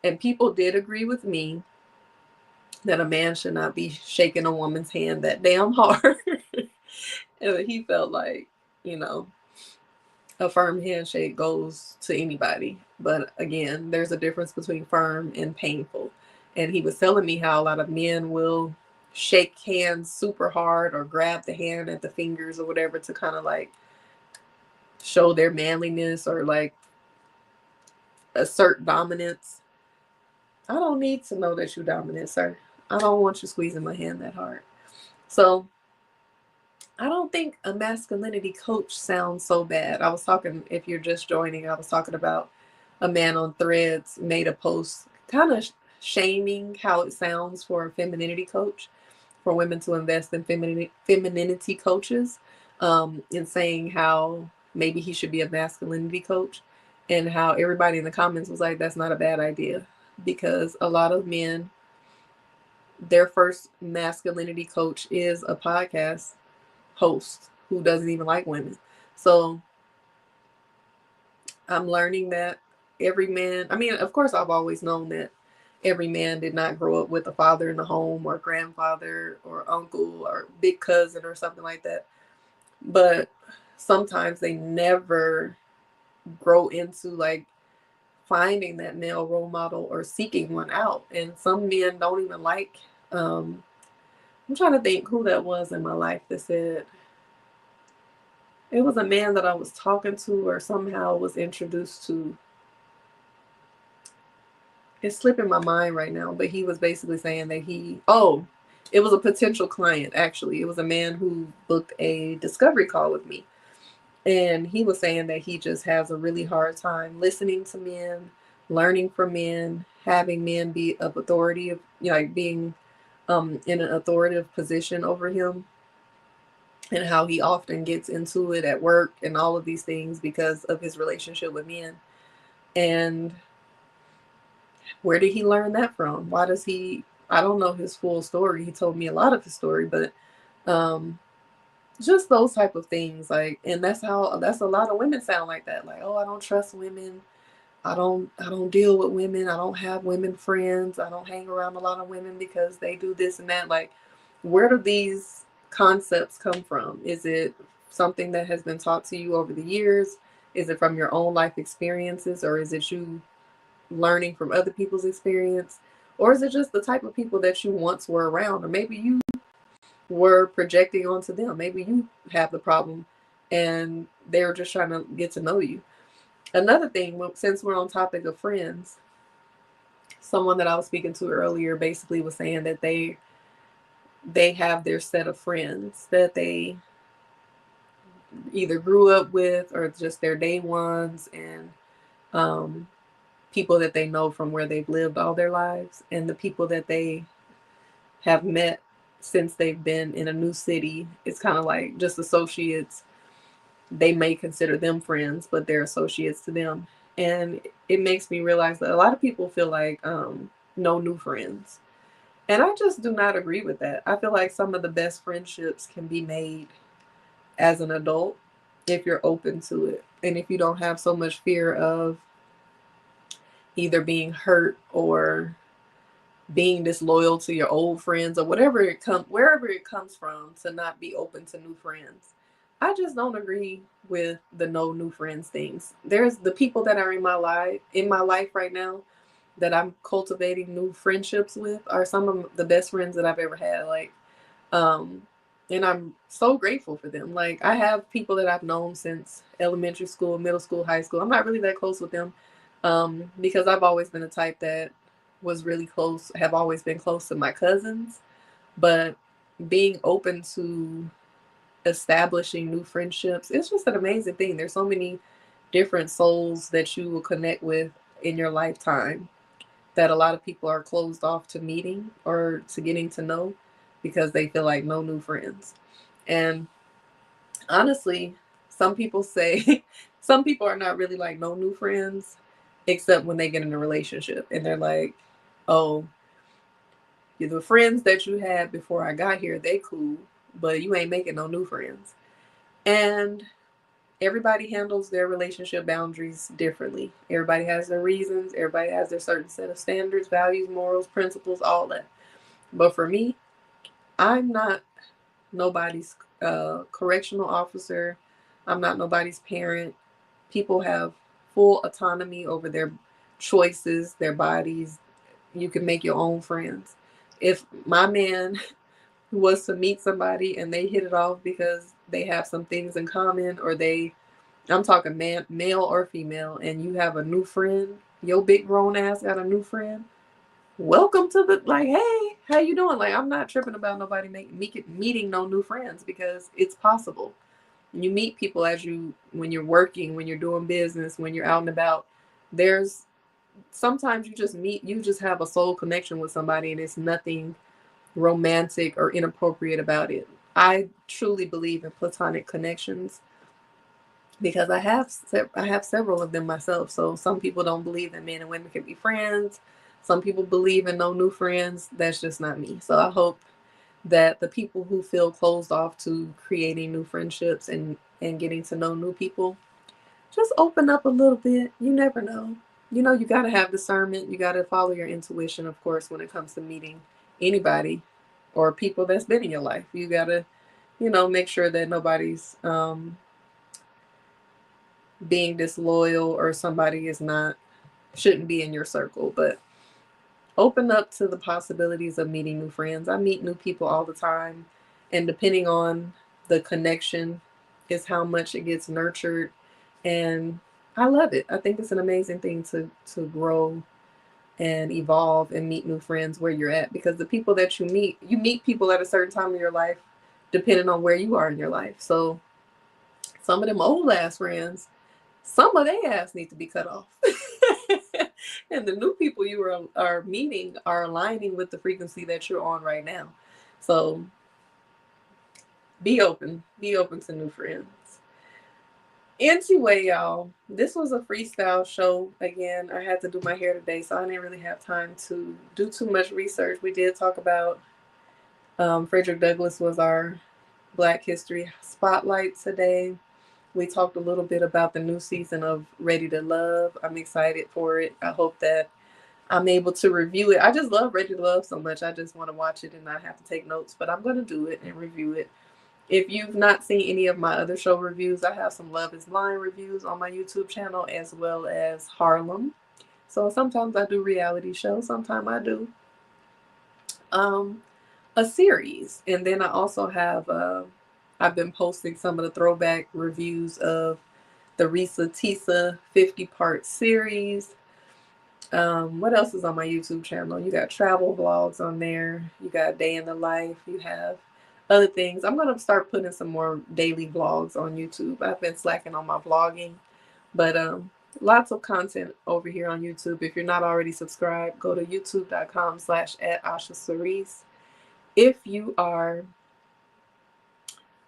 And people did agree with me that a man should not be shaking a woman's hand that damn hard. And he felt like, you know, a firm handshake goes to anybody. But again, there's a difference between firm and painful. And he was telling me how a lot of men will shake hands super hard or grab the hand at the fingers or whatever to kind of like show their manliness or like assert dominance. I don't need to know that you're dominant, sir. I don't want you squeezing my hand that hard. So I don't think a masculinity coach sounds so bad. I was talking, if you're just joining, I was talking about a man on Threads made a post kind of shaming how it sounds for a femininity coach, for women to invest in femininity coaches, and saying how maybe he should be a masculinity coach, and how everybody in the comments was like, that's not a bad idea, because a lot of men, their first masculinity coach is a podcast host who doesn't even like women. So I'm learning that every man, I mean, of course, I've always known that every man did not grow up with a father in the home or grandfather or uncle or big cousin or something like that. But sometimes they never grow into like finding that male role model or seeking one out. And some men don't even like, I'm trying to think who that was in my life that said, it was a man that I was talking to or somehow was introduced to. It's slipping my mind right now, but he was basically saying that it was a potential client, actually. It was a man who booked a discovery call with me. And he was saying that he just has a really hard time listening to men, learning from men, having men be of authority, like being in an authoritative position over him, and how he often gets into it at work and all of these things because of his relationship with men. And where did he learn that from? Why does he, I don't know his full story. He told me a lot of his story, but um, just those type of things. Like, and that's a lot of women sound like that. Like, oh, I don't trust women. I don't deal with women. I don't have women friends. I don't hang around a lot of women because they do this and that. Like, where do these concepts come from? Is it something that has been taught to you over the years? Is it from your own life experiences, or is it you learning from other people's experience? Or is it just the type of people that you once were around? Or maybe you were projecting onto them. Maybe you have the problem and they're just trying to get to know you. Another thing, since we're on topic of friends, someone that I was speaking to earlier basically was saying that they have their set of friends that they either grew up with or just their day ones, and people that they know from where they've lived all their lives, and the people that they have met since they've been in a new city. It's kind of like just associates. They may consider them friends, but they're associates to them. And it makes me realize that a lot of people feel like no new friends. And I just do not agree with that. I feel like some of the best friendships can be made as an adult if you're open to it. And if you don't have so much fear of either being hurt or being disloyal to your old friends, or wherever it comes from, to not be open to new friends. I just don't agree with the no new friends things. There's the people that are in my life right now that I'm cultivating new friendships with are some of the best friends that I've ever had. Like, um, and I'm so grateful for them. Like, I have people that I've known since elementary school, middle school, high school. I'm not really that close with them, because I've always been the type that was really close, have always been close to my cousins. But being open to establishing new friendships, it's just an amazing thing. There's so many different souls that you will connect with in your lifetime that a lot of people are closed off to meeting or to getting to know because they feel like no new friends. And honestly, some people say some people are not really like no new friends except when they get in a relationship and they're like, oh, the friends that you had before I got here, they cool, but you ain't making no new friends. And everybody handles their relationship boundaries differently. Everybody has their reasons. Everybody has their certain set of standards, values, morals, principles, all that. But for me, I'm not nobody's correctional officer. I'm not nobody's parent. People have full autonomy over their choices, their bodies. You can make your own friends. If my man was to meet somebody and they hit it off because they have some things in common, or I'm talking male or female, and you have a new friend, your big grown ass got a new friend, welcome to like, hey, how you doing? Like, I'm not tripping about nobody meeting no new friends, because it's possible. You meet people when you're working, when you're doing business, when you're out and about. There's sometimes you just have a soul connection with somebody, and it's nothing romantic or inappropriate about it. I truly believe in platonic connections because I have several of them myself. So some people don't believe that men and women can be friends. Some people believe in no new friends. That's just not me. So I hope that the people who feel closed off to creating new friendships and getting to know new people, just open up a little bit. You never know. You got to have discernment. You got to follow your intuition, of course, when it comes to meeting anybody or people that's been in your life. You got to, make sure that nobody's being disloyal, or somebody is not shouldn't be in your circle. But open up to the possibilities of meeting new friends. I meet new people all the time, and depending on the connection is how much it gets nurtured. And I love it. I think it's an amazing thing to grow and evolve and meet new friends where you're at, because the people that you meet people at a certain time of your life depending on where you are in your life. So some of them old ass friends, some of their ass need to be cut off. And the new people you are meeting are aligning with the frequency that you're on right now. So be open to new friends. Anyway, y'all, this was a freestyle show. Again, I had to do my hair today, so I didn't really have time to do too much research. We did talk about Frederick Douglass was our Black History Spotlight today. We talked a little bit about the new season of Ready to Love. I'm excited for it. I hope that I'm able to review it. I just love Ready to Love so much. I just want to watch it and not have to take notes, but I'm going to do it and review it. If you've not seen any of my other show reviews, I have some Love is Blind reviews on my YouTube channel, as well as Harlem. So sometimes I do reality shows, sometimes I do a series. And then I also have, I've been posting some of the throwback reviews of the Risa Tisa 50-part series. What else is on my YouTube channel? You got travel vlogs on there. You got day in the life. You have other things. I'm going to start putting some more daily vlogs on YouTube. I've been slacking on my vlogging, but lots of content over here on YouTube. If you're not already subscribed, go to youtube.com/@OshaCerese. If you are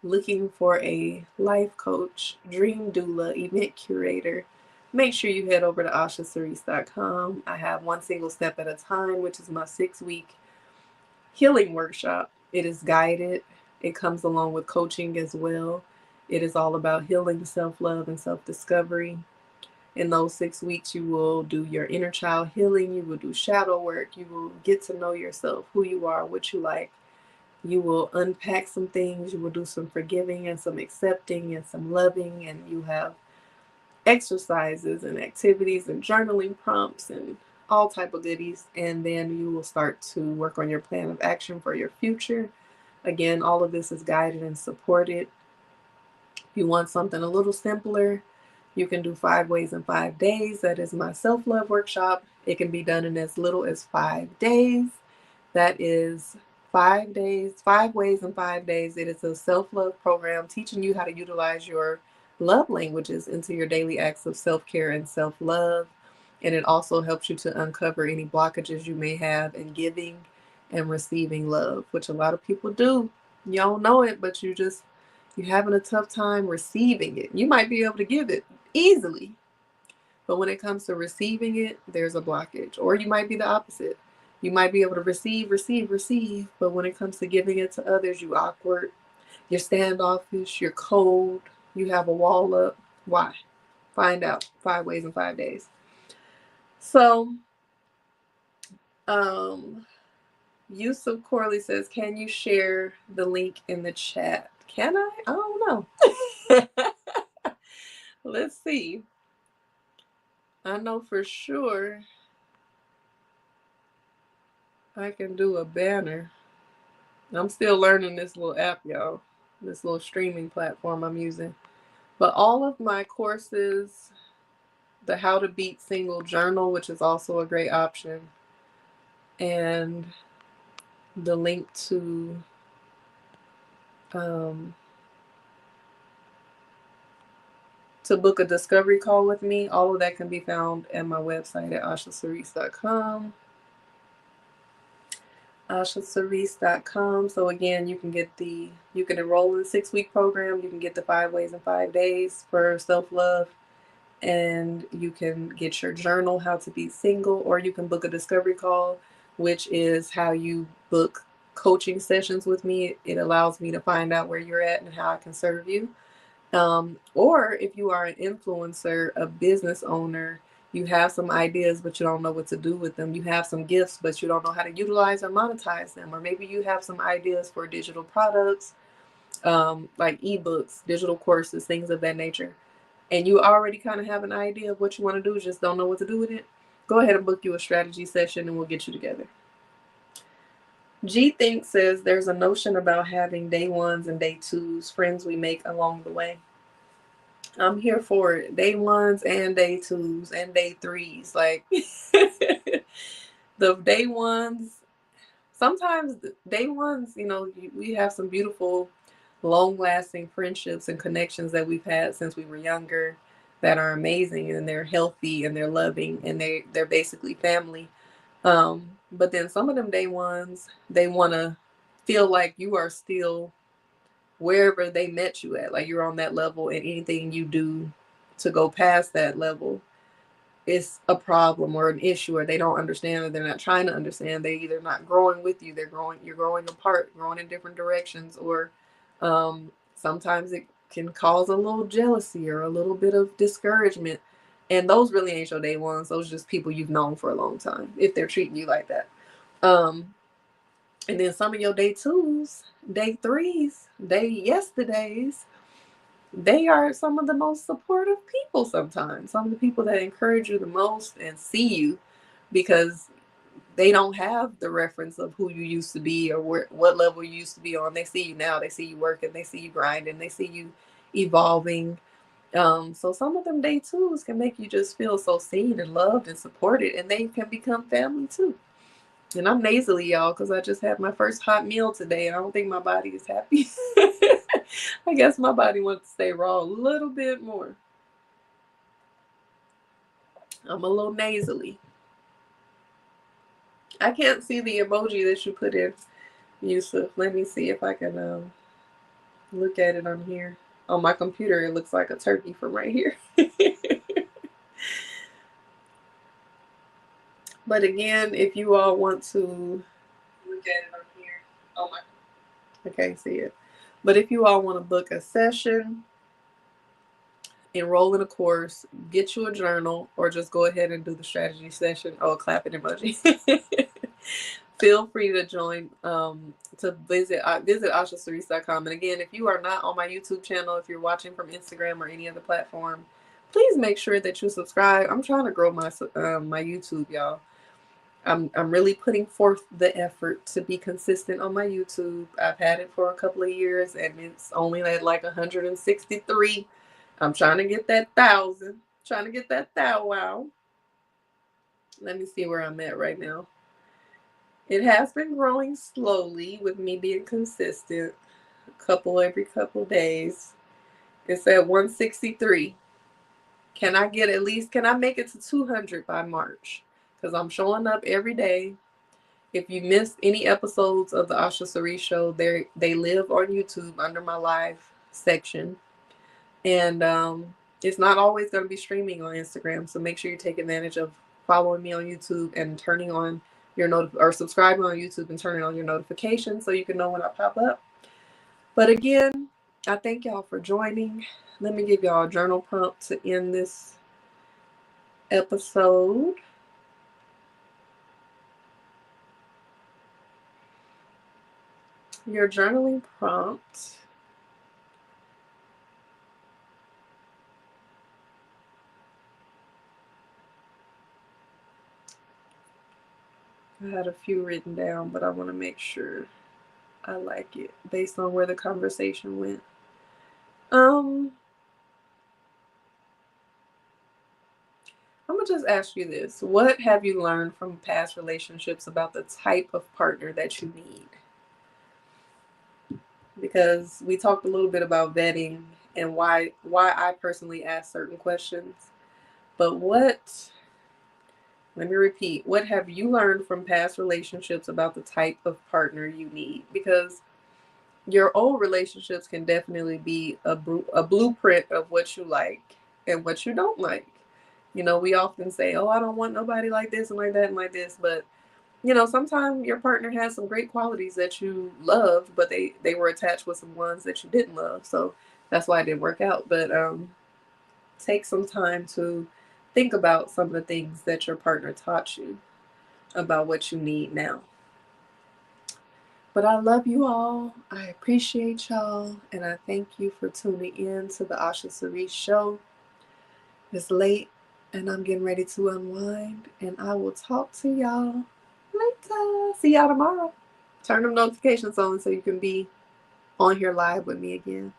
looking for a life coach, dream doula, event curator, make sure you head over to OshaCerese.com. I have One Single Step at a Time, which is my 6-week healing workshop. It is guided. It comes along with coaching as well. It is all about healing, self-love, and self-discovery. In those 6 weeks, you will do your inner child healing. You will do shadow work. You will get to know yourself, who you are, what you like. You will unpack some things. You will do some forgiving and some accepting and some loving. And you have exercises and activities and journaling prompts and all type of goodies. And then you will start to work on your plan of action for your future. Again, all of this is guided and supported. If you want something a little simpler, you can do 5 ways in 5 days. That is my self-love workshop. It can be done in as little as 5 days. That is 5 days, 5 ways in 5 days. It is a self-love program teaching you how to utilize your love languages into your daily acts of self-care and self-love. And it also helps you to uncover any blockages you may have in giving and receiving love, which a lot of people do. You don't know it, but you're having a tough time receiving it. You might be able to give it easily, but when it comes to receiving it, there's a blockage. Or you might be the opposite. You might be able to receive, but when it comes to giving it to others, you're awkward, you're standoffish, you're cold, you have a wall up. Why? Find out. 5 ways in 5 days. So, Yusuf Corley says, can you share the link in the chat? Can I? I don't know. Let's see. I know for sure I can do a banner. I'm still learning this little app, y'all. This little streaming platform I'm using. But all of my courses, the How to Beat Single Journal, which is also a great option, and the link to book a discovery call with me, all of that can be found at my website at OshaCerese.com. OshaCerese.com. So again, you can enroll in the 6-week program. You can get the 5 ways in 5 days for self-love, and you can get your journal, How to Be Single, or you can book a discovery call, which is how you book coaching sessions with me. It allows me to find out where you're at and how I can serve you. Or if you are an influencer, a business owner, you have some ideas, but you don't know what to do with them. You have some gifts, but you don't know how to utilize or monetize them. Or maybe you have some ideas for digital products, like ebooks, digital courses, things of that nature. And you already kind of have an idea of what you want to do, just don't know what to do with it. go ahead and book you a strategy session and we'll get you together. G Think says there's a notion about having day ones and day twos, friends we make along the way. I'm here for it. Day ones and day twos and day threes. Like the day ones, sometimes day ones, we have some beautiful, long lasting friendships and connections that we've had since we were younger that are amazing, and they're healthy and they're loving and they're basically family. But then some of them day ones, they want to feel like you are still wherever they met you at, like you're on that level, and anything you do to go past that level is a problem or an issue, or they don't understand, or they're not trying to understand. They're either not growing with you, you're growing apart, growing in different directions, or sometimes it can cause a little jealousy or a little bit of discouragement. And those really ain't your day ones. Those are just people you've known for a long time, if they're treating you like that. And then some of your day twos, day threes, day yesterdays, they are some of the most supportive people sometimes. Some of the people that encourage you the most and see you, because they don't have the reference of who you used to be or what level you used to be on. They see you now. They see you working. They see you grinding. They see you evolving. So some of them day twos can make you just feel so seen and loved and supported, and they can become family too. And I'm nasally, y'all, because I just had my first hot meal today, and I don't think my body is happy. I guess my body wants to stay raw a little bit more. I'm a little nasally. I can't see the emoji that you put in, Yusuf. Let me see if I can look at it on here. On my computer, it looks like a turkey from right here. But again, if you all want to look at it on here, I can't see it. But if you all want to book a session, enroll in a course, get you a journal, or just go ahead and do the strategy session. Oh, a clapping emoji. Feel free to join, to visit oshacerese.com. And again, if you are not on my YouTube channel, if you're watching from Instagram or any other platform, please make sure that you subscribe. I'm trying to grow my my YouTube, y'all. I'm really putting forth the effort to be consistent on my YouTube. I've had it for a couple of years, and it's only at like 163. I'm trying to get that 1,000. Trying to get that wow. Let me see where I'm at right now. It has been growing slowly with me being consistent, every couple days. It's at 163. Can I make it to 200 by March? Because I'm showing up every day. If you missed any episodes of the Osha Cerese Show, they live on YouTube under my live section. And it's not always going to be streaming on Instagram, so make sure you take advantage of following me on YouTube and turning on or subscribing on YouTube and turning on your notifications so you can know when I pop up. But again, I thank y'all for joining. Let me give y'all a journal prompt to end this episode. Your journaling prompt I had a few written down, but I want to make sure I like it based on where the conversation went. I'm gonna just ask you this. What have you learned from past relationships about the type of partner that you need? Because we talked a little bit about vetting and why I personally ask certain questions. But let me repeat, what have you learned from past relationships about the type of partner you need? Because your old relationships can definitely be a blueprint of what you like and what you don't like. We often say, oh, I don't want nobody like this and like that and like this. But, sometimes your partner has some great qualities that you loved, but they were attached with some ones that you didn't love. So that's why it didn't work out. But take some time to think about some of the things that your partner taught you about what you need now. But I love you all. I appreciate y'all. And I thank you for tuning in to the Osha Cerese Show. It's late. And I'm getting ready to unwind. And I will talk to y'all later. See y'all tomorrow. Turn them notifications on so you can be on here live with me again.